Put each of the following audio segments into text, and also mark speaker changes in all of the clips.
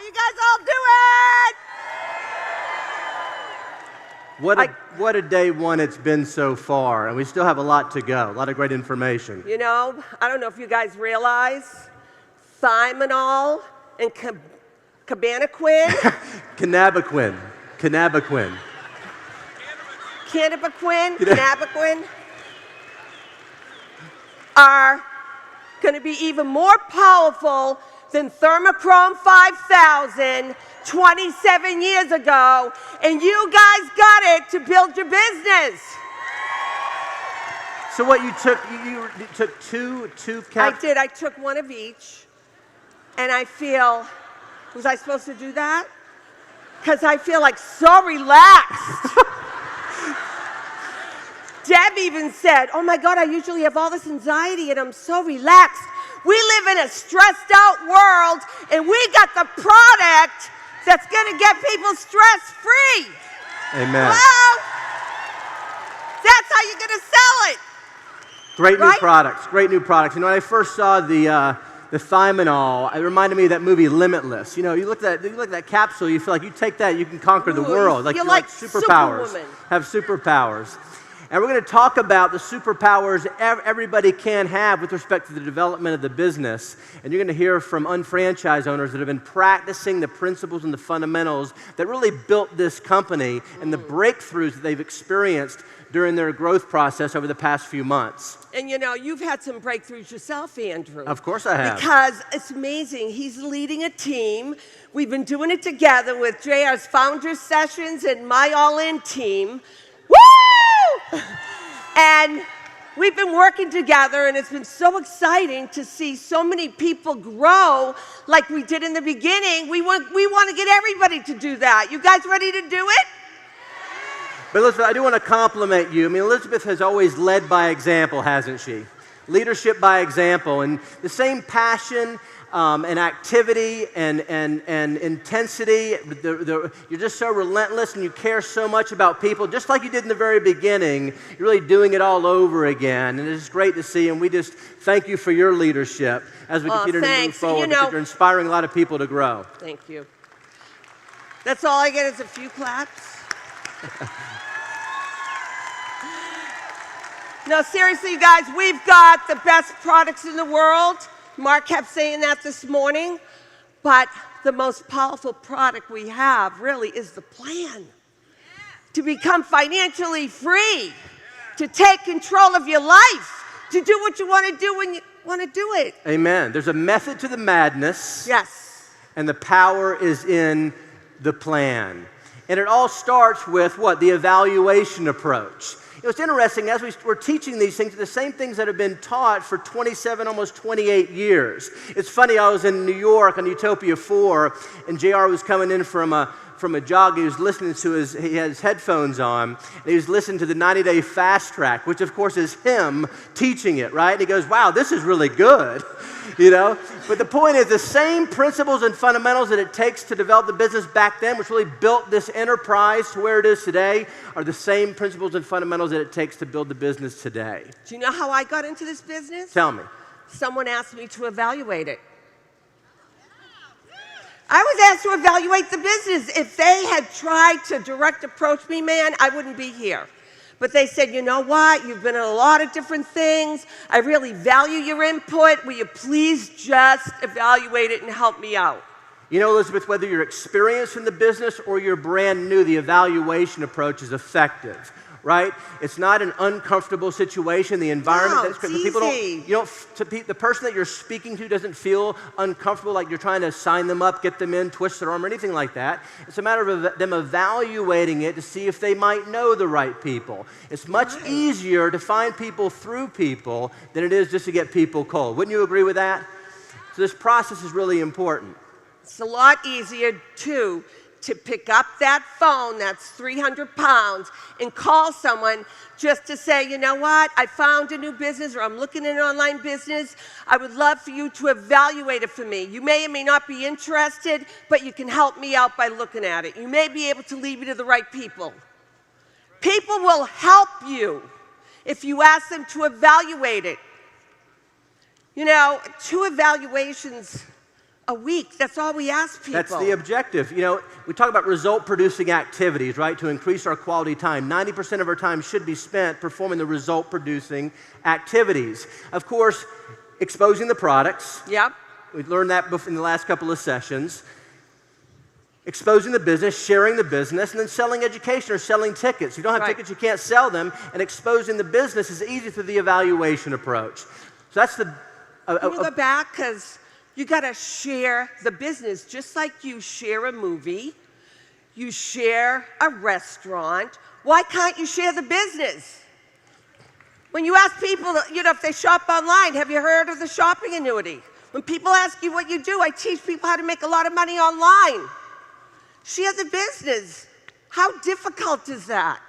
Speaker 1: you guys all doing?
Speaker 2: What a day one it's been so far, and we still have a lot to go, a lot of great information.
Speaker 1: You know, I don't know if you guys realize, Thimonol and Cabanaquin.
Speaker 2: Cannabiquin.
Speaker 1: Are going to be even more powerful than Thermochrome 5000 27 years ago, and you guys got it to build your business.
Speaker 2: So what you took two caps?
Speaker 1: I did. I took one of each, and I feel, was I supposed to do that? Because I feel like so relaxed. Deb even said, oh my God, I usually have all this anxiety and I'm so relaxed. We live in a stressed out world and we got the product that's going to get people stress free.
Speaker 2: Amen.
Speaker 1: Hello? That's how you're going to sell it.
Speaker 2: Great new products. You know, when I first saw the Thimonol, it reminded me of that movie Limitless. You know, you look at that capsule, you feel like you take that, you can conquer the world.
Speaker 1: You're like
Speaker 2: superpowers.
Speaker 1: Superwoman.
Speaker 2: Have superpowers. And we're going to talk about the superpowers everybody can have with respect to the development of the business. And you're going to hear from unfranchised owners that have been practicing the principles and the fundamentals that really built this company and the breakthroughs that they've experienced during their growth process over the past few months.
Speaker 1: And you know, you've had some breakthroughs yourself, Andrew.
Speaker 2: Of course I have.
Speaker 1: Because it's amazing. He's leading a team. We've been doing it together with JR's Founders Sessions and my All-In team. Woo! And we've been working together, and it's been so exciting to see so many people grow like we did in the beginning. We want to get everybody to do that. You guys ready to do it?
Speaker 2: But Elizabeth, I do want to compliment you. I mean, Elizabeth has always led by example, hasn't she? Leadership by example, and the same passion and activity and intensity. You're just so relentless and you care so much about people, just like you did in the very beginning. You're really doing it all over again, and it's great to see, and we just thank you for your leadership as we continue to move forward, because you're inspiring a lot of people to grow.
Speaker 1: Thank you. That's all I get is a few claps. No, seriously, you guys, we've got the best products in the world. Mark kept saying that this morning, but the most powerful product we have really is the plan. To become financially free, to take control of your life, to do what you want to do when you want to do it.
Speaker 2: Amen. There's a method to the madness.
Speaker 1: Yes.
Speaker 2: And the power is in the plan. And it all starts with what? The evaluation approach. You know, it's interesting, as we're teaching these things, the same things that have been taught for 27, almost 28 years. It's funny, I was in New York on Utopia 4, and JR was coming in from a jog. He was listening to he had his headphones on, and he was listening to the 90-day fast track, which of course is him teaching it, right? And he goes, wow, this is really good, you know? But the point is, the same principles and fundamentals that it takes to develop the business back then, which really built this enterprise to where it is today, are the same principles and fundamentals that it takes to build the business today.
Speaker 1: Do you know how I got into this business?
Speaker 2: Tell me.
Speaker 1: Someone asked me to evaluate it. I was asked to evaluate the business. If they had tried to direct approach me, man, I wouldn't be here. But they said, you know what? You've been in a lot of different things. I really value your input. Will you please just evaluate it and help me out?
Speaker 2: You know, Elizabeth, whether you're experienced in the business or you're brand new, the evaluation approach is effective. Right? It's not an uncomfortable situation. The environment
Speaker 1: that's
Speaker 2: people the person that you're speaking to doesn't feel uncomfortable, like you're trying to sign them up, get them in, twist their arm, or anything like that. It's a matter of them evaluating it to see if they might know the right people. It's much easier to find people through people than it is just to get people cold. Wouldn't you agree with that? So this process is really important.
Speaker 1: It's a lot easier, too, to pick up that phone that's 300 pounds and call someone just to say, you know what, I found a new business, or I'm looking at an online business. I would love for you to evaluate it for me. You may or may not be interested, but you can help me out by looking at it. You may be able to lead me to the right people. People will help you if you ask them to evaluate it. You know, 2 evaluations a week. That's all we ask people.
Speaker 2: That's the objective. You know, we talk about result-producing activities, right, to increase our quality time. 90% of our time should be spent performing the result-producing activities. Of course, exposing the products.
Speaker 1: Yep.
Speaker 2: We learned that in the last couple of sessions. Exposing the business, sharing the business, and then selling education or selling tickets. If you don't have tickets, you can't sell them, and exposing the business is easy through the evaluation approach. So that's the...
Speaker 1: Can you go back? Because you got to share the business, just like you share a movie, you share a restaurant. Why can't you share the business? When you ask people, you know, if they shop online, have you heard of the shopping annuity? When people ask you what you do, I teach people how to make a lot of money online. Share the business. How difficult is that?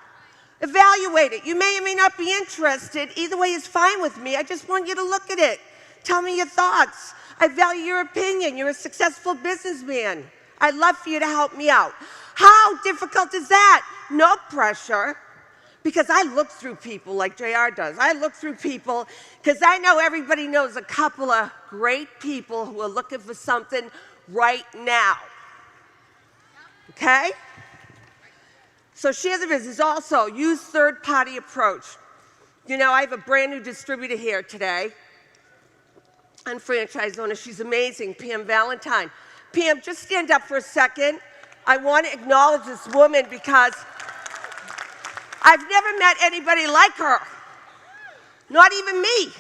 Speaker 1: Evaluate it. You may or may not be interested. Either way is fine with me. I just want you to look at it. Tell me your thoughts. I value your opinion. You're a successful businessman. I'd love for you to help me out. How difficult is that? No pressure. Because I look through people like JR does. I look through people because I know everybody knows a couple of great people who are looking for something right now. Okay? So share the business. Also, use third-party approach. You know, I have a brand new distributor here today. UnFranchise owner. She's amazing, Pam Valentine. Pam, just stand up for a second. I want to acknowledge this woman because I've never met anybody like her. Not even me.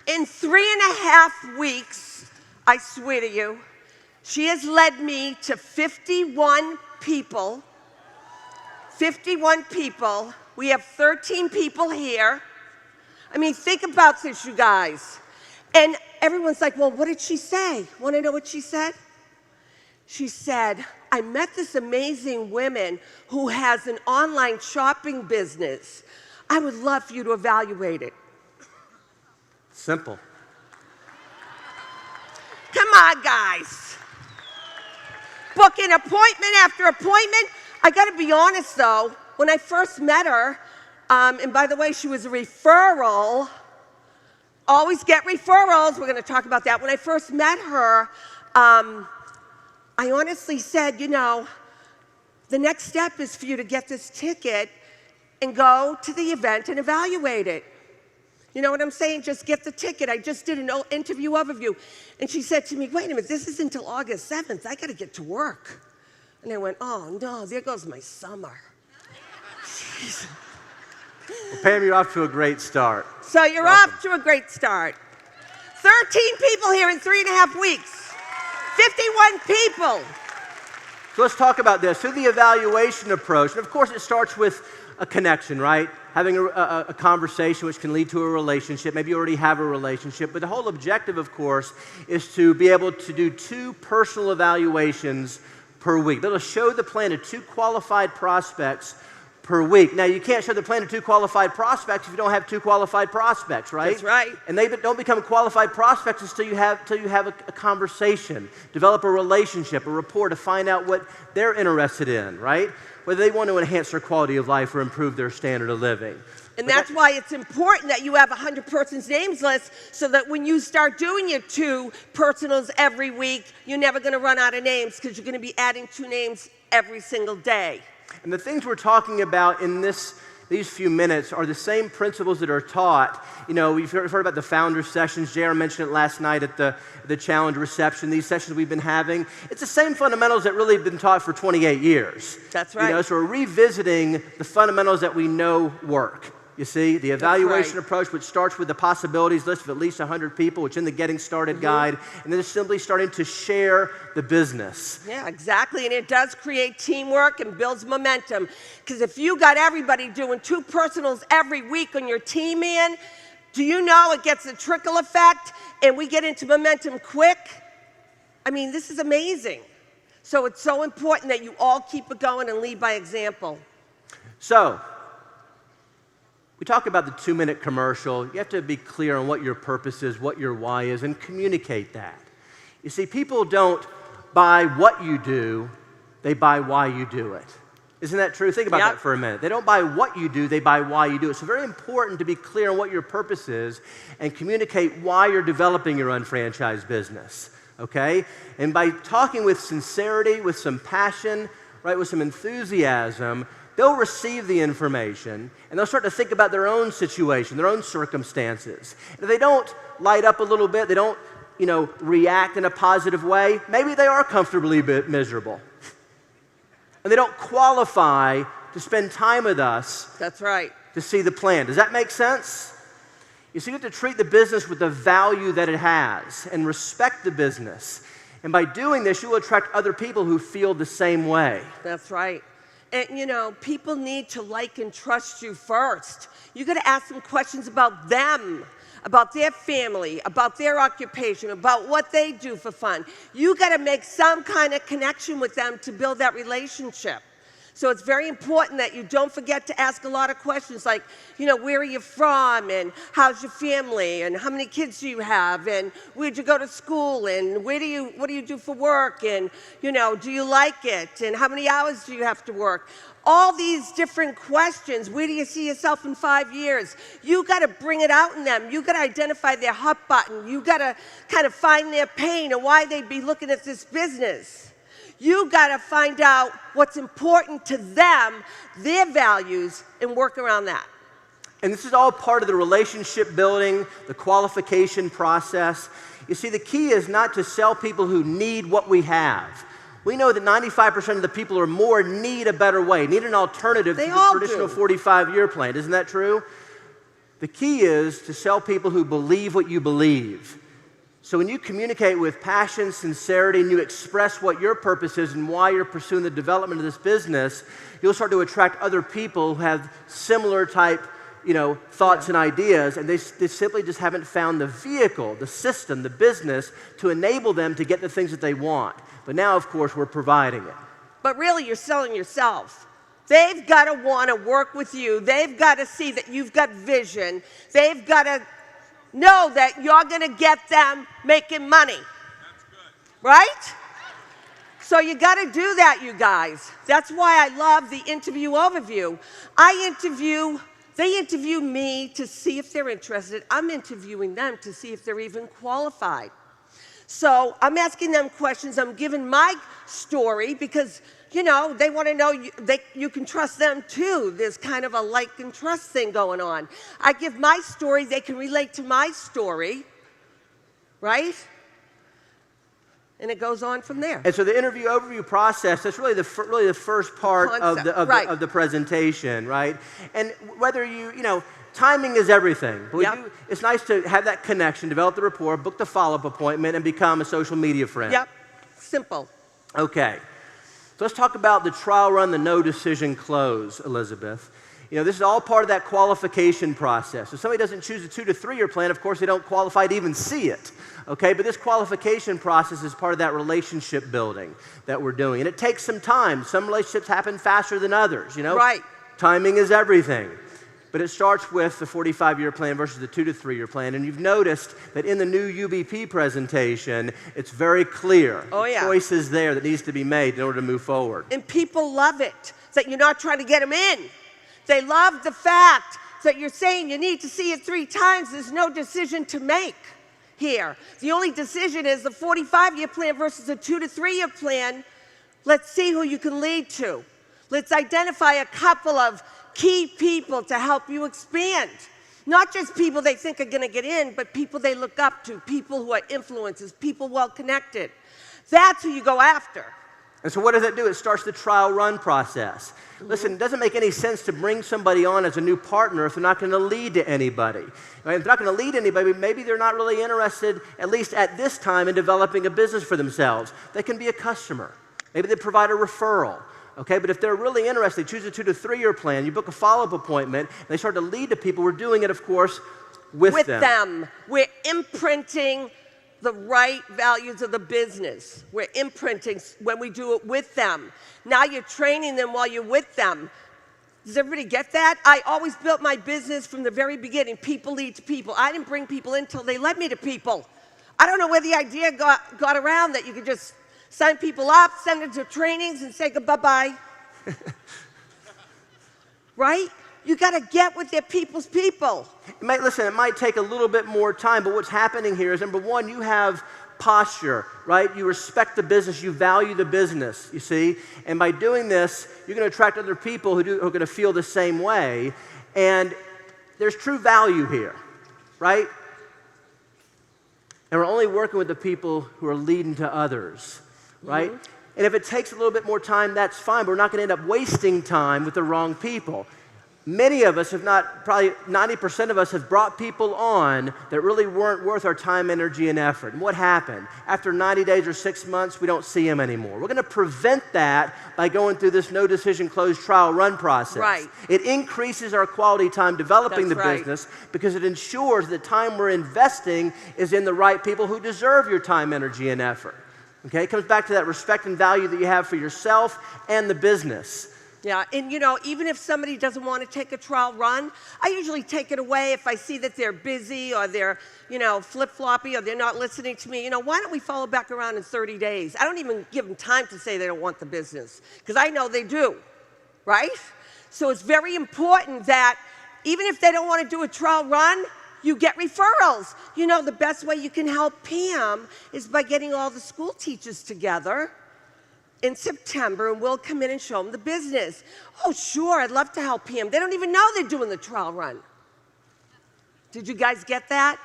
Speaker 1: In 3.5 weeks, I swear to you, she has led me to 51 people. 51 people. We have 13 people here. I mean, think about this, you guys. And everyone's like, well, what did she say? Want to know what she said? She said, I met this amazing woman who has an online shopping business. I would love for you to evaluate it.
Speaker 2: Simple.
Speaker 1: Come on, guys. Booking appointment after appointment. I got to be honest, though. When I first met her, and by the way, she was a referral. Always get referrals. We're going to talk about that. When I first met her, I honestly said, you know, the next step is for you to get this ticket and go to the event and evaluate it. You know what I'm saying? Just get the ticket. I just did an interview overview. And she said to me, wait a minute, this is until August 7th. I got to get to work. And I went, oh, no, there goes my summer. Jeez.
Speaker 2: Well, Pam, you're off to a great start.
Speaker 1: So you're off to a great start. 13 people here in 3.5 weeks. 51 people.
Speaker 2: So let's talk about this. Through the evaluation approach, and of course it starts with a connection, right? Having a conversation which can lead to a relationship. Maybe you already have a relationship. But the whole objective, of course, is to be able to do 2 personal evaluations per week. Be able to show the plan to 2 qualified prospects per week. Now, you can't show the plan to 2 qualified prospects if you don't have 2 qualified prospects, right?
Speaker 1: That's right.
Speaker 2: And they don't become qualified prospects until you have a conversation, develop a relationship, a rapport to find out what they're interested in, right? Whether they want to enhance their quality of life or improve their standard of living.
Speaker 1: And that's why it's important that you have a 100 persons names list so that when you start doing your 2 personals every week, you're never going to run out of names because you're going to be adding 2 names every single day.
Speaker 2: And the things we're talking about in these few minutes are the same principles that are taught. You know, we've heard about the founder sessions. JR mentioned it last night at the challenge reception. These sessions we've been having, it's the same fundamentals that really have been taught for 28 years.
Speaker 1: That's right.
Speaker 2: You know, so we're revisiting the fundamentals that we know work. You see, the evaluation approach, which starts with the possibilities list of at least 100 people, which in the Getting Started guide, and then it's simply starting to share the business.
Speaker 1: Yeah, exactly, and it does create teamwork and builds momentum. Because if you got everybody doing 2 personals every week on your team, man, do you know it gets a trickle effect, and we get into momentum quick? I mean, this is amazing. So it's so important that you all keep it going and lead by example.
Speaker 2: So, we talk about the 2-minute commercial. You have to be clear on what your purpose is, what your why is, and communicate that. You see, people don't buy what you do, they buy why you do it. Isn't that true? Think about that for a minute. They don't buy what you do, they buy why you do it. So very important to be clear on what your purpose is and communicate why you're developing your unfranchised business, okay? And by talking with sincerity, with some passion, right, with some enthusiasm, they'll receive the information and they'll start to think about their own situation, their own circumstances. And if they don't light up a little bit, they don't, react in a positive way, maybe they are comfortably miserable. And they don't qualify to spend time with us.
Speaker 1: That's right.
Speaker 2: To see the plan. Does that make sense? You see, you have to treat the business with the value that it has and respect the business. And by doing this, you will attract other people who feel the same way.
Speaker 1: That's right. And people need to like and trust you first. You got to ask them questions about them, about their family, about their occupation, about what they do for fun. You got to make some kind of connection with them to build that relationship. So it's very important that you don't forget to ask a lot of questions like, where are you from, and how's your family, and how many kids do you have, and where'd you go to school, and what do you do for work, and do you like it, and how many hours do you have to work? All these different questions. Where do you see yourself in 5 years? You got to bring it out in them. You got to identify their hot button. You got to kind of find their pain and why they'd be looking at this business. You got to find out what's important to them, their values, and work around that.
Speaker 2: And this is all part of the relationship building, the qualification process. You see, the key is not to sell people who need what we have. We know that 95% of the people or more need a better way, need an alternative to the traditional 45-year plan. Isn't that true? The key is to sell people who believe what you believe. So when you communicate with passion, sincerity, and you express what your purpose is and why you're pursuing the development of this business, you'll start to attract other people who have similar type, thoughts and ideas, and they simply just haven't found the vehicle, the system, the business to enable them to get the things that they want. But now, of course, we're providing it.
Speaker 1: But really, you're selling yourself. They've got to want to work with you. They've got to see that you've got vision. They've got to know that you're going to get them making money. That's good. Right? So you got to do that, you guys. That's why I love the interview overview. They interview me to see if they're interested. I'm interviewing them to see if they're even qualified. So I'm asking them questions. I'm giving my story because, they want to know you can trust them too. There's kind of a like and trust thing going on. I give my story. They can relate to my story, right? And it goes on from there.
Speaker 2: And so the interview overview process, that's really the first part of the presentation, right? And whether timing is everything. But it's nice to have that connection, develop the rapport, book the follow-up appointment, and become a social media friend.
Speaker 1: Yep, simple.
Speaker 2: Okay, so let's talk about the trial run, the no decision close, Elizabeth. This is all part of that qualification process. If somebody doesn't choose a 2 to 3 year plan, of course, they don't qualify to even see it. Okay, but this qualification process is part of that relationship building that we're doing. And it takes some time. Some relationships happen faster than others,
Speaker 1: Right.
Speaker 2: Timing is everything. But it starts with the 45-year plan versus the 2 to 3 year plan. And you've noticed that in the new UBP presentation, it's very clear.
Speaker 1: Oh, yeah.
Speaker 2: The choice is there that needs to be made in order to move forward.
Speaker 1: And people love it, that you're not trying to get them in. They love the fact that you're saying you need to see it 3 times. There's no decision to make here. The only decision is the 45-year plan versus the 2 to 3 year plan. Let's see who you can lead to. Let's identify a couple of key people to help you expand. Not just people they think are going to get in, but people they look up to, people who are influencers, people well connected. That's who you go after.
Speaker 2: And so what does that do? It starts the trial run process. Listen, it doesn't make any sense to bring somebody on as a new partner if they're not going to lead to anybody. Right? If they're not going to lead anybody, maybe they're not really interested, at least at this time, in developing a business for themselves. They can be a customer. Maybe they provide a referral. Okay, but if they're really interested, choose a 2 to 3 year plan, you book a follow-up appointment, and they start to lead to people. We're doing it, of course, with them.
Speaker 1: We're imprinting the right values of the business. We're imprinting when we do it with them. Now you're training them while you're with them. Does everybody get that? I always built my business from the very beginning. People lead to people. I didn't bring people in until they led me to people. I don't know where the idea got around that you could just sign people up, send them to trainings, and say bye-bye. right? You got to get with their people's people.
Speaker 2: Listen, it might take a little bit more time, but what's happening here is, number one, you have posture, right? You respect the business, you value the business, you see? And by doing this, you're going to attract other people who are going to feel the same way. And there's true value here, right? And we're only working with the people who are leading to others, right? And if it takes a little bit more time, that's fine, but we're not going to end up wasting time with the wrong people. Many of us, if not probably 90% of us, have brought people on that really weren't worth our time, energy, and effort. And what happened? After 90 days or 6 months, we don't see them anymore. We're going to prevent that by going through this no decision close trial run process.
Speaker 1: Right.
Speaker 2: It increases our quality time developing the business because it ensures the time we're investing is in the right people who deserve your time, energy, and effort. Okay? It comes back to that respect and value that you have for yourself and the business.
Speaker 1: Yeah, and you know, even if somebody doesn't want to take a trial run, I usually take it away if I see that they're busy or they're, you know, flip-floppy or they're not listening to me. You know, why don't we follow back around in 30 days? I don't even give them time to say they don't want the business because I know they do, right? So it's very important that even if they don't want to do a trial run, you get referrals. You know, the best way you can help Pam is by getting all the school teachers together in September, and we'll come in and show them the business. Oh, sure, I'd love to help Pam. They don't even know they're doing the trial run. Did you guys get that?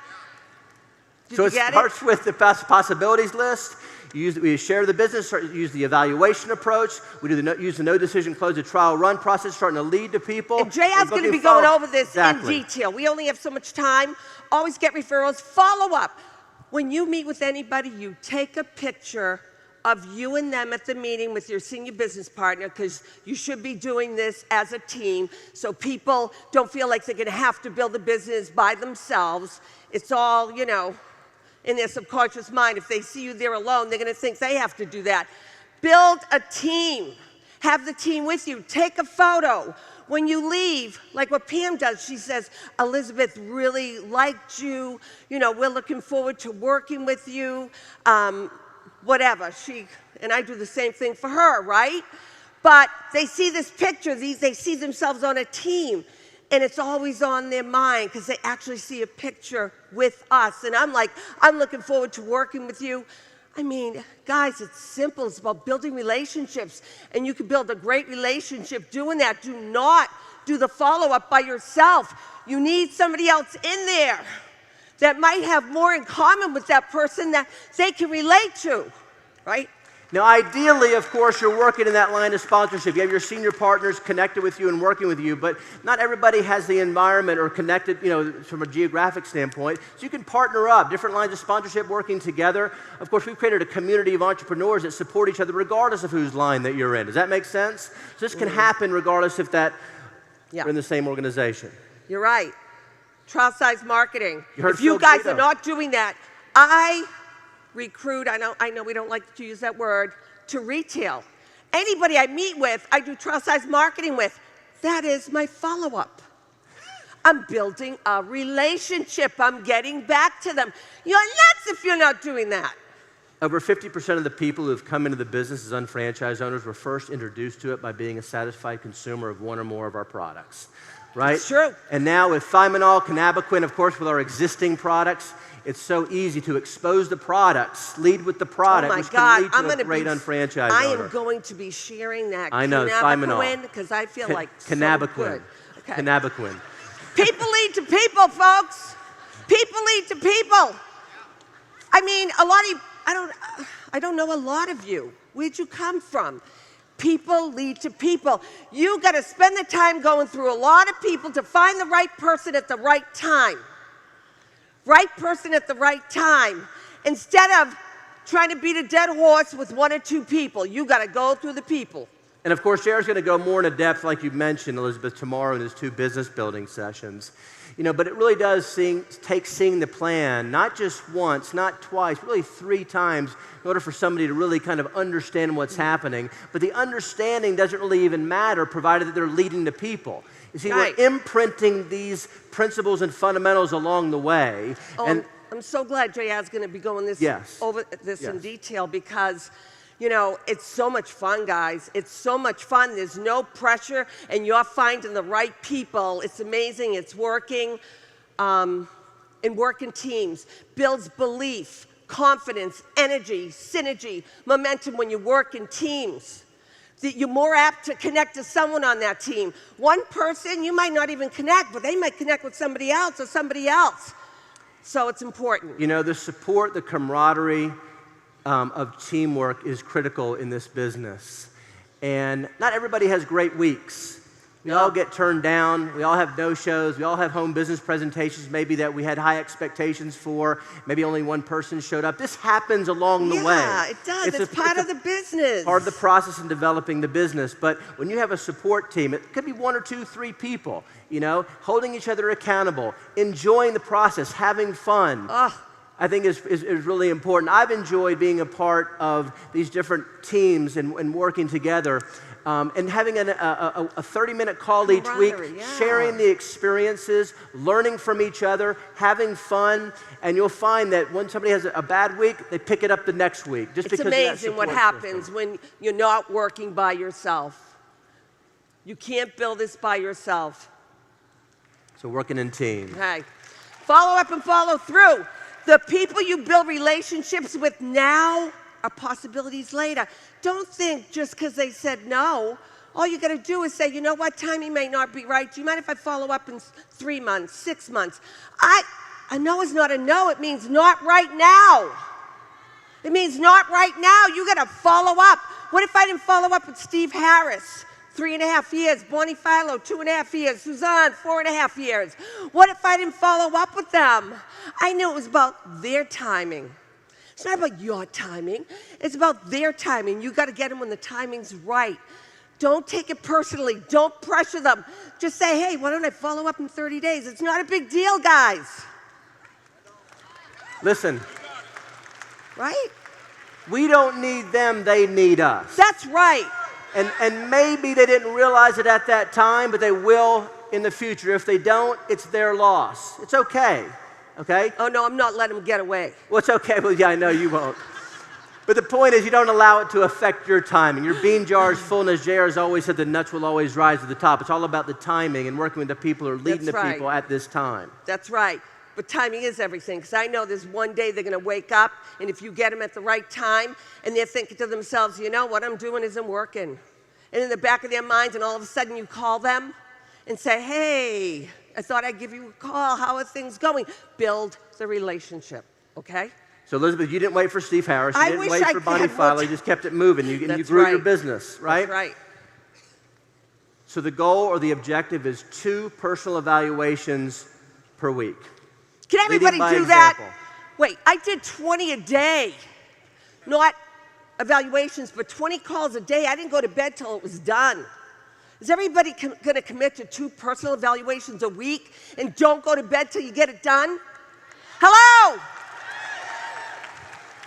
Speaker 2: So it starts with the possibilities list. We share the business, use the evaluation approach. We use the no decision close the trial run process, starting to lead to people.
Speaker 1: And J.I.'s going to be going over this in detail. We only have so much time. Always get referrals. Follow up. When you meet with anybody, you take a picture of you and them at the meeting with your senior business partner, because you should be doing this as a team so people don't feel like they're going to have to build a business by themselves. It's all, you know, in their subconscious mind. If they see you there alone, they're going to think they have to do that. Build a team. Have the team with you. Take a photo. When you leave, like what Pam does, she says, Elizabeth really liked you. You know, we're looking forward to working with you. Whatever, and I do the same thing for her, right? But they see this picture, they see themselves on a team, and it's always on their mind because they actually see a picture with us. And I'm like, I'm looking forward to working with you. I mean, guys, it's simple. It's about building relationships, and you can build a great relationship doing that. Do not do the follow-up by yourself. You need somebody else in there that might have more in common with that person that they can relate to, right?
Speaker 2: Now, ideally, of course, you're working in that line of sponsorship. You have your senior partners connected with you and working with you, but not everybody has the environment or connected, you know, from a geographic standpoint. So you can partner up, different lines of sponsorship working together. Of course, we've created a community of entrepreneurs that support each other regardless of whose line that you're in. Does that make sense? So this can happen regardless if you're in the same organization.
Speaker 1: You're right. Trial size marketing.
Speaker 2: If
Speaker 1: you guys are not doing that, I recruit, I know we don't like to use that word, to retail. Anybody I meet with, I do trial size marketing with. That is my follow-up. I'm building a relationship. I'm getting back to them. You're nuts if you're not doing that.
Speaker 2: Over 50% of the people who have come into the business as unfranchised owners were first introduced to it by being a satisfied consumer of one or more of our products. Right?
Speaker 1: It's true.
Speaker 2: And now with Thimonol, Cannabiquin, of course, with our existing products, it's so easy to expose the products, lead with the product, which can lead to a great unfranchised owner.
Speaker 1: I am going to be sharing that
Speaker 2: Thimonol,
Speaker 1: because I feel like
Speaker 2: Cannabiquin,
Speaker 1: so good. Okay.
Speaker 2: Cannabiquin.
Speaker 1: People lead to people, folks. People lead to people. I mean, a lot of you, I don't know a lot of you. Where'd you come from? People lead to people. You got to spend the time going through a lot of people to find the right person at the right time. Right person at the right time. Instead of trying to beat a dead horse with one or two people, you got to go through the people.
Speaker 2: And of course, Jared's going to go more into depth, like you mentioned, Elizabeth, tomorrow in his 2 business building sessions. You know, but it really does take seeing the plan, not just once, not twice, really 3 times in order for somebody to really kind of understand what's happening. But the understanding doesn't really even matter, provided that they're leading the people. You see, we're imprinting these principles and fundamentals along the way.
Speaker 1: Oh, and I'm so glad J.I.'s going to be going over this in detail, because You know, it's so much fun, guys. It's so much fun. There's no pressure, and you're finding the right people. It's amazing. It's working. And work in teams builds belief, confidence, energy, synergy, momentum when you work in teams. You're more apt to connect to someone on that team. One person, you might not even connect, but they might connect with somebody else or somebody else. So it's important.
Speaker 2: You know, the support, the camaraderie of teamwork is critical in this business. And not everybody has great weeks. We all get turned down. We all have no-shows. We all have home business presentations maybe that we had high expectations for. Maybe only one person showed up. This happens along the way.
Speaker 1: Yeah, it does. It's part of the business.
Speaker 2: Part of the process in developing the business. But when you have a support team, it could be 1 or 2, 3 people, you know, holding each other accountable, enjoying the process, having fun. I think is really important. I've enjoyed being a part of these different teams and working together. And having a 30-minute call each week, sharing the experiences, learning from each other, having fun, and you'll find that when somebody has a bad week, they pick it up the next week. Just because of that support
Speaker 1: system. It's amazing what happens when you're not working by yourself. You can't build this by yourself.
Speaker 2: So working in teams.
Speaker 1: Okay. Follow up and follow through. The people you build relationships with now are possibilities later. Don't think just because they said no. All you got to do is say, you know what, timing may not be right. Do you mind if I follow up in 3 months, 6 months? A no is not a no. It means not right now. It means not right now. You got to follow up. What if I didn't follow up with Steve Harris? 3.5 years. Bonnie Philo, 2.5 years. Suzanne, 4.5 years. What if I didn't follow up with them? I knew it was about their timing. It's not about your timing. It's about their timing. You got to get them when the timing's right. Don't take it personally. Don't pressure them. Just say, hey, why don't I follow up in 30 days? It's not a big deal, guys.
Speaker 2: Listen.
Speaker 1: Right?
Speaker 2: We don't need them, they need us.
Speaker 1: That's right.
Speaker 2: And maybe they didn't realize it at that time, but they will in the future. If they don't, it's their loss. It's okay. Okay?
Speaker 1: Oh, no, I'm not letting them get away.
Speaker 2: Well, it's okay. Well, yeah, I know you won't. But the point is, you don't allow it to affect your timing. Your bean jar is full, and as JR has always said, the nuts will always rise to the top. It's all about the timing and working with the people or leading the people at this time.
Speaker 1: That's right. But timing is everything, because I know there's one day they're going to wake up, and if you get them at the right time, and they're thinking to themselves, you know, what I'm doing isn't working. And in the back of their minds, and all of a sudden you call them and say, hey, I thought I'd give you a call. How are things going? Build the relationship, okay?
Speaker 2: So, Elizabeth, you didn't wait for Steve Harris. You didn't wait for Bonnie Philo. You just kept it moving. You grew your business, right?
Speaker 1: That's right.
Speaker 2: So the goal or the objective is 2 personal evaluations per week.
Speaker 1: Can everybody do that? Wait, I did 20 a day. Not evaluations, but 20 calls a day. I didn't go to bed till it was done. Is everybody going to commit to 2 personal evaluations a week and don't go to bed till you get it done? Hello?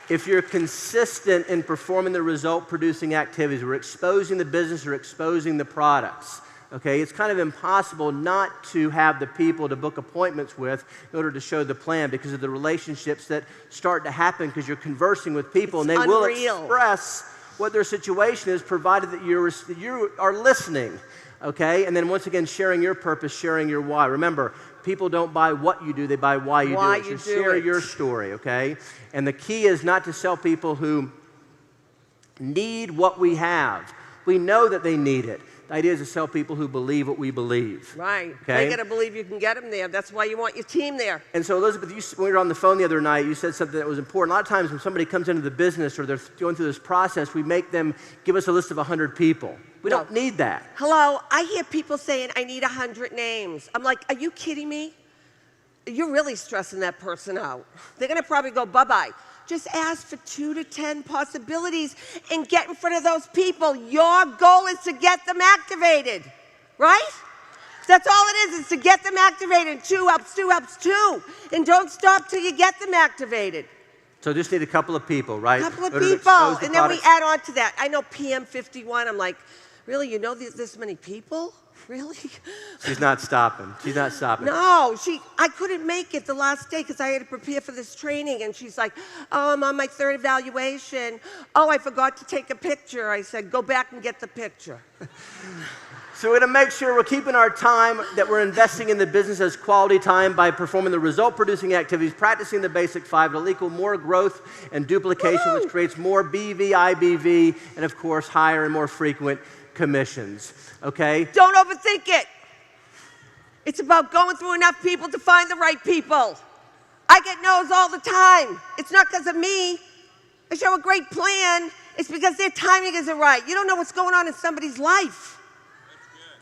Speaker 2: If you're consistent in performing the result-producing activities, we're exposing the business or exposing the products, okay? It's kind of impossible not to have the people to book appointments with in order to show the plan because of the relationships that start to happen because you're conversing with people and they will express what their situation is provided that you are listening, okay? And then once again, sharing your purpose, sharing your why. Remember, people don't buy what you do, they buy why you do it. So share your story, okay? And the key is not to sell people who need what we have. We know that they need it. The idea is to sell people who believe what we believe.
Speaker 1: Right.
Speaker 2: Okay?
Speaker 1: They got to believe you can get them there. That's why you want your team there.
Speaker 2: And so, Elizabeth, when we were on the phone the other night, you said something that was important. A lot of times when somebody comes into the business or they're going through this process, we make them give us a list of 100 people. We don't need that.
Speaker 1: Hello, I hear people saying, I need 100 names. I'm like, are you kidding me? You're really stressing that person out. They're going to probably go bye-bye. Just ask for 2 to 10 possibilities and get in front of those people. Your goal is to get them activated, right? That's all it is to get them activated. 2 helps 2 helps 2. And don't stop till you get them activated.
Speaker 2: So just need a couple of people, right?
Speaker 1: A couple of people, and then we add on to that. I know PM 51, I'm like, really, you know this many people? Really?
Speaker 2: She's not stopping. She's not stopping.
Speaker 1: No, I couldn't make it the last day because I had to prepare for this training. And she's like, oh, I'm on my third evaluation. Oh, I forgot to take a picture. I said, go back and get the picture.
Speaker 2: So we're going to make sure we're keeping our time that we're investing in the business as quality time by performing the result-producing activities, practicing the basic 5. It'll equal more growth and duplication, which creates more BV, IBV, and of course, higher and more frequent commissions. Okay?
Speaker 1: Don't overthink it. It's about going through enough people to find the right people. I get no's all the time. It's not because of me. I show a great plan. It's because their timing isn't right. You don't know what's going on in somebody's life.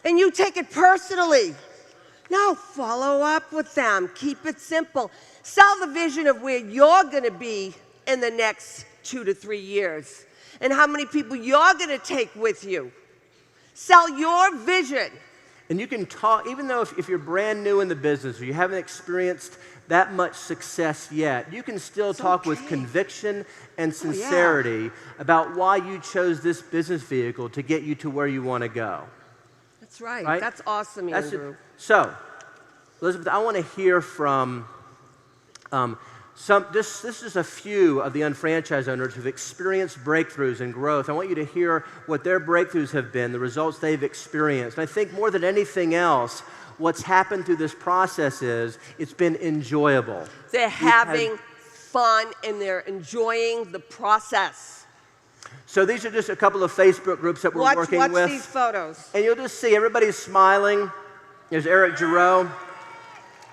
Speaker 1: And you take it personally. No, follow up with them. Keep it simple. Sell the vision of where you're going to be in the next 2 to 3 years and how many people you're going to take with you. Sell your vision.
Speaker 2: And you can talk, even though if you're brand new in the business or you haven't experienced that much success yet, you can still talk with conviction and sincerity about why you chose this business vehicle to get you to where you want to go.
Speaker 1: That's right. That's awesome, Andrew.
Speaker 2: So, Elizabeth, I want to hear from this is just a few of the unfranchised owners who've experienced breakthroughs and growth. I want you to hear what their breakthroughs have been, the results they've experienced. And I think more than anything else, what's happened through this process is it's been enjoyable.
Speaker 1: They're having fun and they're enjoying the process.
Speaker 2: So these are just a couple of Facebook groups that we're working with.
Speaker 1: Watch these photos.
Speaker 2: And you'll just see everybody's smiling. There's Eric Giroux,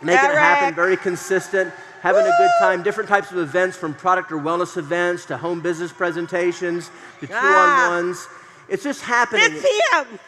Speaker 2: making it happen, very consistent, having a good time. Different types of events, from product or wellness events to home business presentations to two-on-ones. It's just happening.
Speaker 1: It's him.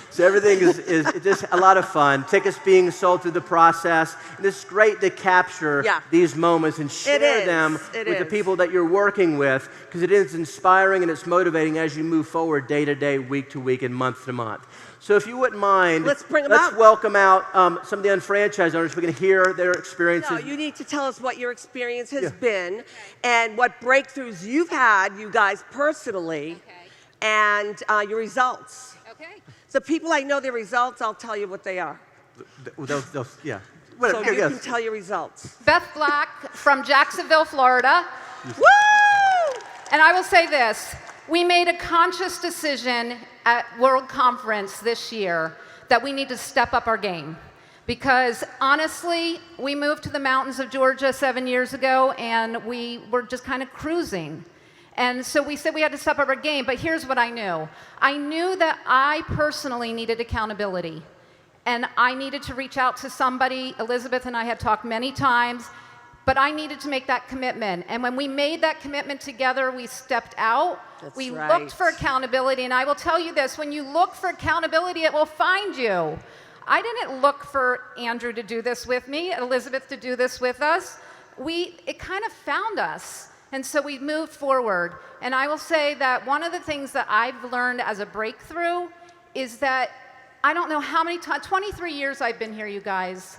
Speaker 2: So everything is just a lot of fun. Tickets being sold through the process. And it's great to capture these moments and share them with the people that you're working with, because it is inspiring and it's motivating as you move forward day to day, week to week, and month to month. So if you wouldn't mind, let's welcome out some of the unfranchised owners. We can hear their experiences.
Speaker 1: No, you need to tell us what your experience has been and what breakthroughs you've had, you guys personally, and your results.
Speaker 3: Okay.
Speaker 1: So people I know their results, I'll tell you what they are.
Speaker 2: So you can
Speaker 1: tell your results.
Speaker 3: Beth Black from Jacksonville, Florida.
Speaker 1: Woo!
Speaker 3: And I will say this. We made a conscious decision at World Conference this year that we need to step up our game. Because honestly, we moved to the mountains of Georgia 7 years ago and we were just kind of cruising. And so we said we had to step up our game, but here's what I knew. I knew that I personally needed accountability. And I needed to reach out to somebody. Elizabeth and I had talked many times, but I needed to make that commitment. And when we made that commitment together, we stepped out. We looked for accountability. And I will tell you this, when you look for accountability, it will find you. I didn't look for Andrew to do this with me, Elizabeth to do this with us. It kind of found us. And so we moved forward. And I will say that one of the things that I've learned as a breakthrough is that I don't know how many times, 23 years I've been here, you guys.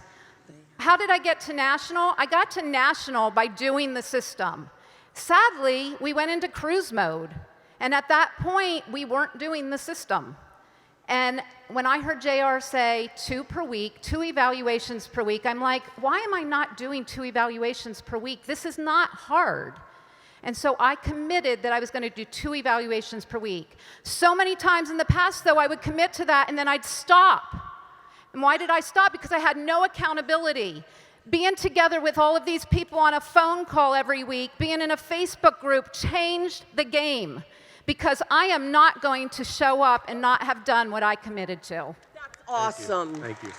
Speaker 3: How did I get to national? I got to national by doing the system. Sadly, we went into cruise mode. And at that point, we weren't doing the system. And when I heard JR say 2 per week, 2 evaluations per week, I'm like, why am I not doing 2 evaluations per week? This is not hard. And so I committed that I was going to do 2 evaluations per week. So many times in the past, though, I would commit to that and then I'd stop. And why did I stop? Because I had no accountability. Being together with all of these people on a phone call every week, being in a Facebook group changed the game. Because I am not going to show up and not have done what I committed to.
Speaker 1: That's awesome.
Speaker 2: Thank you.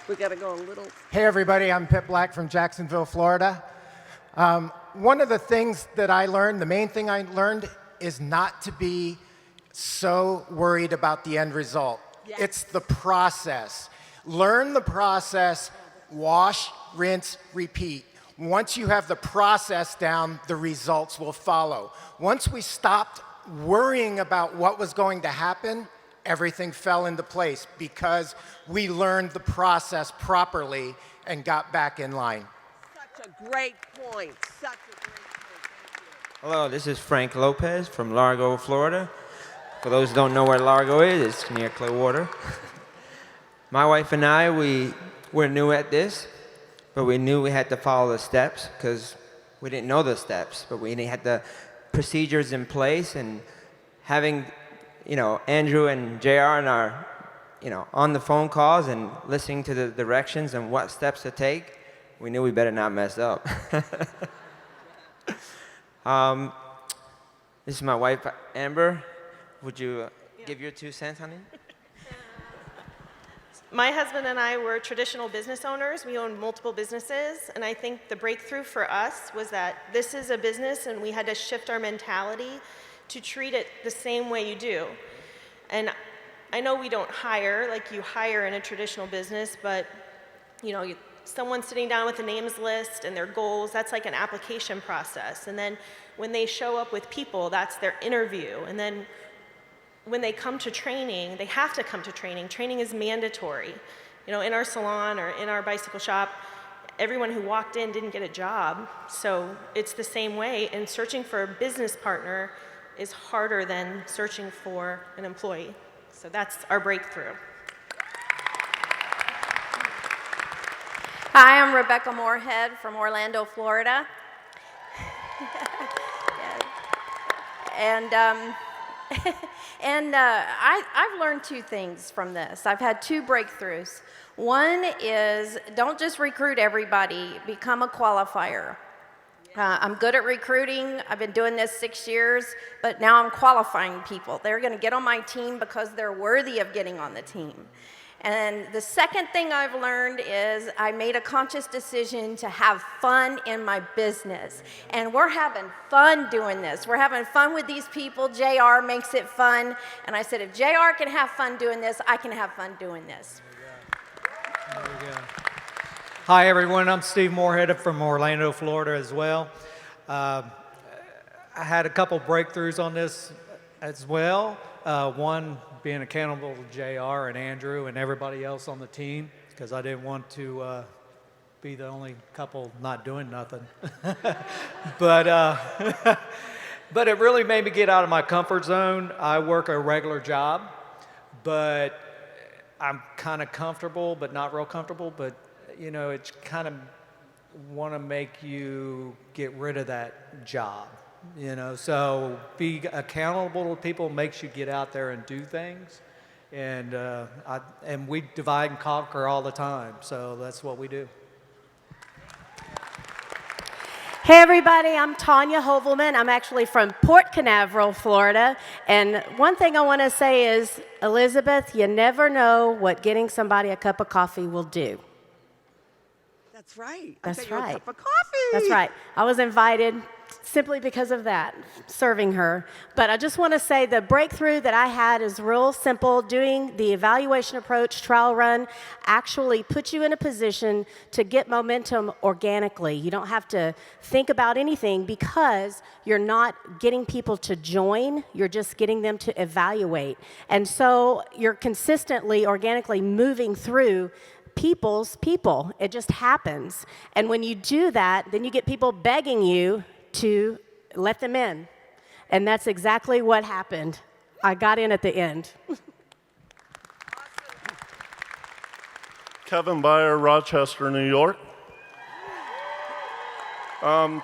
Speaker 1: We got to go a little.
Speaker 4: Hey, everybody. I'm Pip Black from Jacksonville, Florida. One of the things that I learned, the main thing I learned, is not to be so worried about the end result.
Speaker 1: Yes.
Speaker 4: It's the process. Learn the process, wash, rinse, repeat. Once you have the process down, the results will follow. Once we stopped worrying about what was going to happen, everything fell into place because we learned the process properly and got back in line.
Speaker 1: Such a great point. Such a great point. Thank you.
Speaker 5: Hello, this is Frank Lopez from Largo, Florida. For those who don't know where Largo is, it's near Clearwater. My wife and I, we're new at this, but we knew we had to follow the steps because we didn't know the steps, but we had the procedures in place, and having, Andrew and JR and our, on the phone calls and listening to the directions and what steps to take, we knew we better not mess up. This is my wife, Amber. Would you give your 2 cents, honey?
Speaker 6: My husband and I were traditional business owners. We owned multiple businesses, and I think the breakthrough for us was that this is a business, and we had to shift our mentality to treat it the same way you do. And I know we don't hire like you hire in a traditional business, but someone sitting down with a names list and their goals, that's like an application process. And then when they show up with people, that's their interview. And then when they come to training, they have to come to training. Training is mandatory. In our salon or in our bicycle shop, everyone who walked in didn't get a job. So it's the same way, and searching for a business partner is harder than searching for an employee. So that's our breakthrough.
Speaker 7: Hi, I'm Rebecca Moorhead from Orlando, Florida. I've learned 2 things from this. I've had 2 breakthroughs. One is don't just recruit everybody, become a qualifier. I'm good at recruiting. I've been doing this 6 years, but now I'm qualifying people. They're going to get on my team because they're worthy of getting on the team. And the second thing I've learned is I made a conscious decision to have fun in my business. And we're having fun doing this. We're having fun with these people. JR makes it fun. And I said, if JR can have fun doing this, I can have fun doing this.
Speaker 8: There we go. Hi, everyone. I'm Steve Moorhead from Orlando, Florida as well. I had a couple breakthroughs on this as well. One being accountable to JR and Andrew and everybody else on the team, because I didn't want to be the only couple not doing nothing. But it really made me get out of my comfort zone. I work a regular job, but I'm kind of comfortable, but not real comfortable. But, it's kind of want to make you get rid of that job. So be accountable to people makes you get out there and do things, and we divide and conquer all the time. So that's what we do.
Speaker 9: Hey everybody, I'm Tanya Hovelman. I'm actually from Port Canaveral, Florida. And one thing I want to say is, Elizabeth, you never know what getting somebody a cup of coffee will do.
Speaker 1: That's right.
Speaker 9: That's
Speaker 1: I'll get you
Speaker 9: right.
Speaker 1: a cup of coffee.
Speaker 9: That's right. I was invited simply because of that, serving her. But I just want to say the breakthrough that I had is real simple. Doing the evaluation approach trial run actually puts you in a position to get momentum organically. You don't have to think about anything because you're not getting people to join. You're just getting them to evaluate. And so you're consistently, organically moving through people's people. It just happens. And when you do that, then you get people begging you to let them in. And that's exactly what happened. I got in at the end.
Speaker 10: Kevin Byer, Rochester, New York. I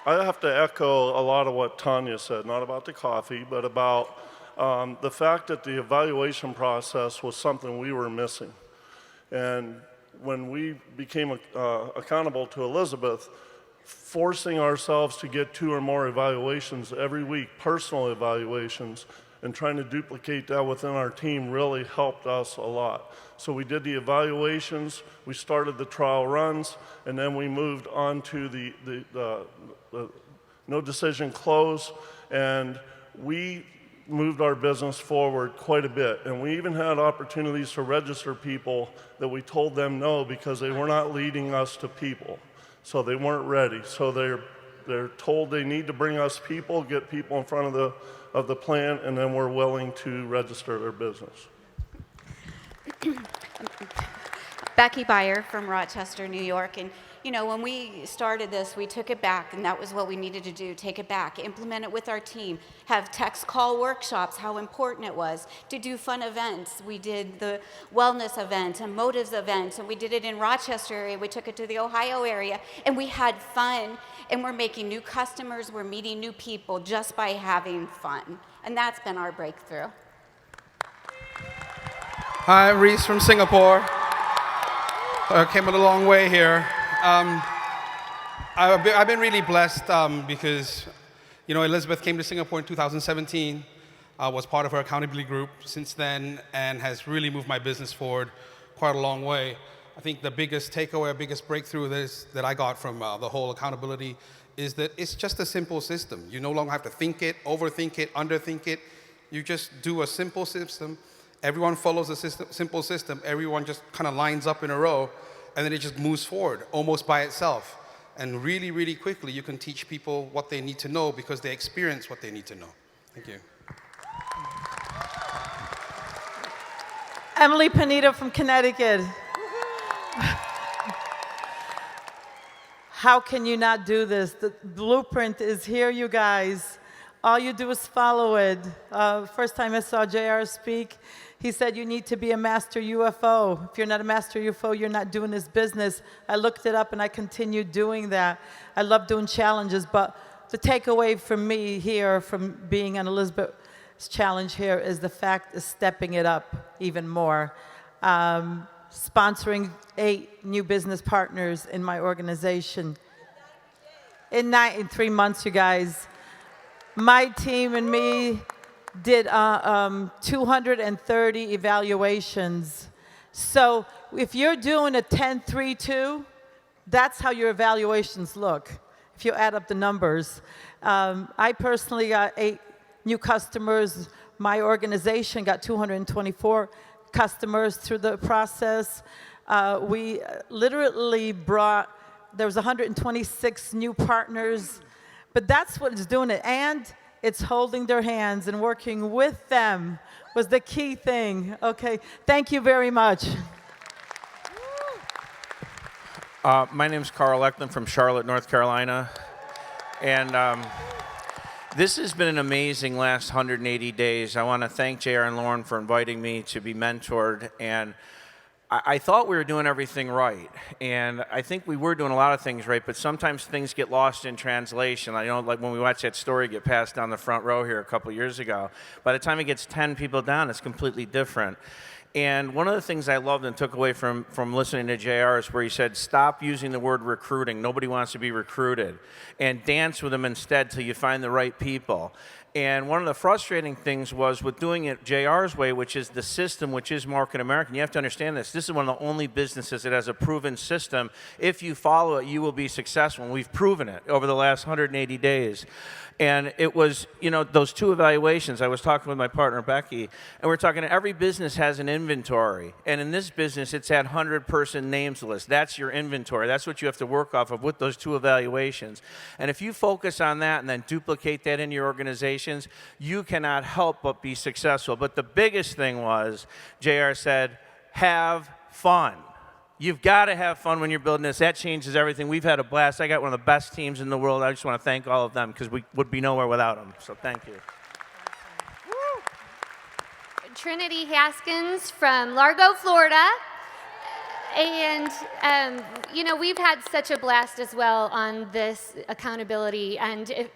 Speaker 10: have to echo a lot of what Tanya said, not about the coffee, but about the fact that the evaluation process was something we were missing. And when we became accountable to Elizabeth, forcing ourselves to get 2 or more evaluations every week, personal evaluations, and trying to duplicate that within our team really helped us a lot. So we did the evaluations, we started the trial runs, and then we moved on to the no decision close, and we moved our business forward quite a bit. And we even had opportunities to register people that we told them no because they were not leading us to people. So they weren't ready. So they're told they need to bring us people, get people in front of the plan, and then we're willing to register their business.
Speaker 11: Becky Byer from Rochester, New York. And you know, when we started this, we took it back, and that was what we needed to do, take it back, implement it with our team, have text call workshops, how important it was, to do fun events. We did the wellness event, a motives event, and we did it in Rochester area. We took it to the Ohio area, and we had fun, and we're making new customers, we're meeting new people just by having fun. And that's been our breakthrough.
Speaker 12: Hi, I'm Reese from Singapore. Came a long way here. I've been really blessed because, you know, Elizabeth came to Singapore in 2017, was part of her accountability group since then, and has really moved my business forward quite a long way. I think the biggest takeaway, biggest breakthrough that I got from the whole accountability is that it's just a simple system. You no longer have to think it, overthink it, underthink it. You just do a simple system. Everyone follows a simple system. Everyone just kind of lines up in a row, and then it just moves forward almost by itself. And really, really quickly, you can teach people what they need to know because they experience what they need to know. Thank you.
Speaker 13: Emily Panita from Connecticut. How can you not do this? The blueprint is here, you guys. All you do is follow it. First time I saw JR speak, he said you need to be a master UFO. If you're not a master UFO, you're not doing this business. I looked it up and I continued doing that. I love doing challenges, but the takeaway from me here, from being on Elizabeth's challenge here, is the fact of stepping it up even more. Sponsoring 8 new business partners in my organization. In 3 months, you guys. My team and me did 230 evaluations. So if you're doing a 10-3-2, that's how your evaluations look, if you add up the numbers. I personally got 8 new customers. My organization got 224 customers through the process. We literally brought, there was 126 new partners, but that's what is doing it. And it's holding their hands and working with them was the key thing. Okay, thank you very much.
Speaker 14: My name's Carl Acton from Charlotte, North Carolina. And this has been an amazing last 180 days. I want to thank JR and Lauren for inviting me to be mentored. And I thought we were doing everything right. And I think we were doing a lot of things right, but sometimes things get lost in translation. I know, like when we watched that story get passed down the front row here a couple years ago, by the time it gets 10 people down, it's completely different. And one of the things I loved and took away from listening to JR is where he said, stop using the word recruiting. Nobody wants to be recruited. And dance with them instead till you find the right people. And one of the frustrating things was with doing it JR's way, which is the system, which is Market American. You have to understand this. This is one of the only businesses that has a proven system. If you follow it, you will be successful. And we've proven it over the last 180 days. And it was, you know, those 2 evaluations. I was talking with my partner, Becky, and we're talking, every business has an inventory. And in this business, it's that 100-person names list. That's your inventory. That's what you have to work off of with those 2 evaluations. And if you focus on that and then duplicate that in your organizations, you cannot help but be successful. But the biggest thing was, JR said, have fun. You've got to have fun when you're building this. That changes everything. We've had a blast. I got one of the best teams in the world. I just want to thank all of them because we would be nowhere without them. So thank you.
Speaker 15: Trinity Haskins from Largo, Florida. And, you know, we've had such a blast as well on this accountability. And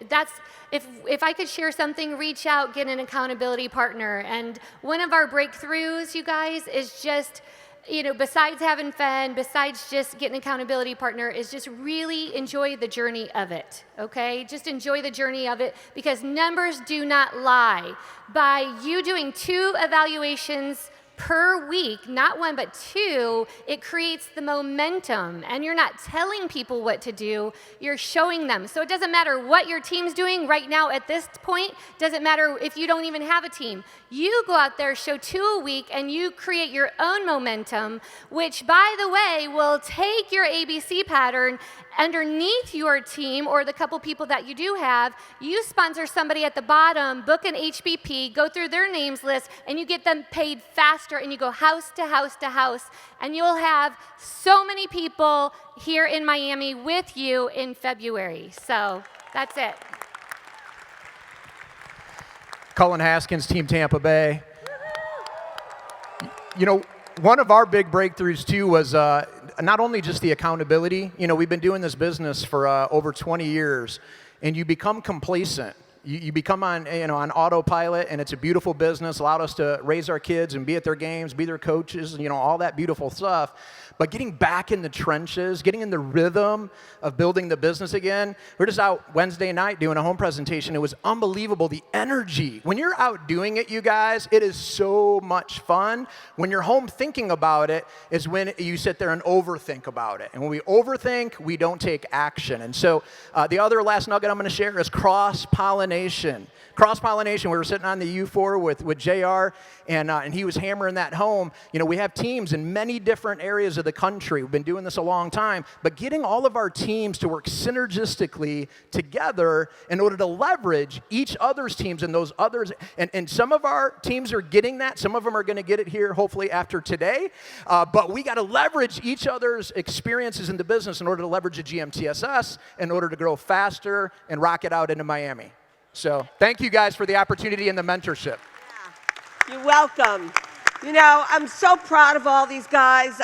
Speaker 15: if I could share something, reach out, get an accountability partner. And one of our breakthroughs, you guys, is just, you know, besides having fun, besides just getting an accountability partner, is just really enjoy the journey of it, okay? Just enjoy the journey of it because numbers do not lie. By you doing 2 evaluations per week, not 1 but 2, it creates the momentum. And you're not telling people what to do, you're showing them. So it doesn't matter what your team's doing right now at this point, doesn't matter if you don't even have a team. You go out there, show 2 a week, and you create your own momentum, which, by the way, will take your ABC pattern underneath your team or the couple people that you do have. You sponsor somebody at the bottom, book an HBP, go through their names list, and you get them paid faster Chapter, and you go house to house to house, and you'll have so many people here in Miami with you in February. So that's it.
Speaker 4: Cullen Haskins, Team Tampa Bay. You know, one of our big breakthroughs too was not only just the accountability. You know, we've been doing this business for over 20 years, and you become complacent. You become on autopilot, and it's a beautiful business. Allowed us to raise our kids and be at their games, be their coaches, all that beautiful stuff. But getting back in the trenches, getting in the rhythm of building the business again. We're just out Wednesday night doing a home presentation. It was unbelievable, the energy. When you're out doing it, you guys, it is so much fun. When you're home thinking about it is when you sit there and overthink about it. And when we overthink, we don't take action. And so the other last nugget I'm going to share is cross-pollination. Cross-pollination, we were sitting on the U4 with JR, and he was hammering that home. We have teams in many different areas of the country. We've been doing this a long time, but getting all of our teams to work synergistically together in order to leverage each other's teams and those others. And some of our teams are getting that. Some of them are going to get it here, hopefully, after today. But we got to leverage each other's experiences in the business in order to leverage a GMTSS in order to grow faster and rock it out into Miami. So thank you guys for the opportunity and the mentorship.
Speaker 1: Yeah. You're welcome. I'm so proud of all these guys.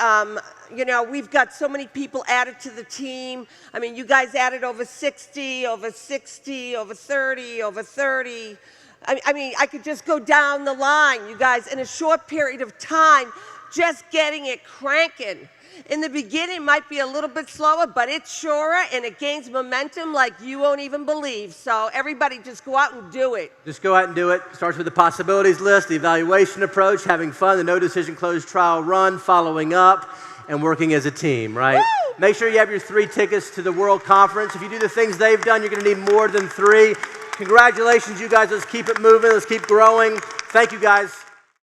Speaker 1: We've got so many people added to the team. I mean, you guys added over 60, over 60, over 30, over 30. I mean, I could just go down the line, you guys, in a short period of time, just getting it cranking. In the beginning, it might be a little bit slower, but it's surer, and it gains momentum like you won't even believe. So everybody just go out and do it.
Speaker 2: Just go out and do it. Starts with the possibilities list, the evaluation approach, having fun, the no decision closed trial run, following up, and working as a team, right?
Speaker 1: Woo!
Speaker 2: Make sure you have your 3 tickets to the World Conference. If you do the things they've done, you're going to need more than 3. Congratulations, you guys. Let's keep it moving. Let's keep growing. Thank you, guys.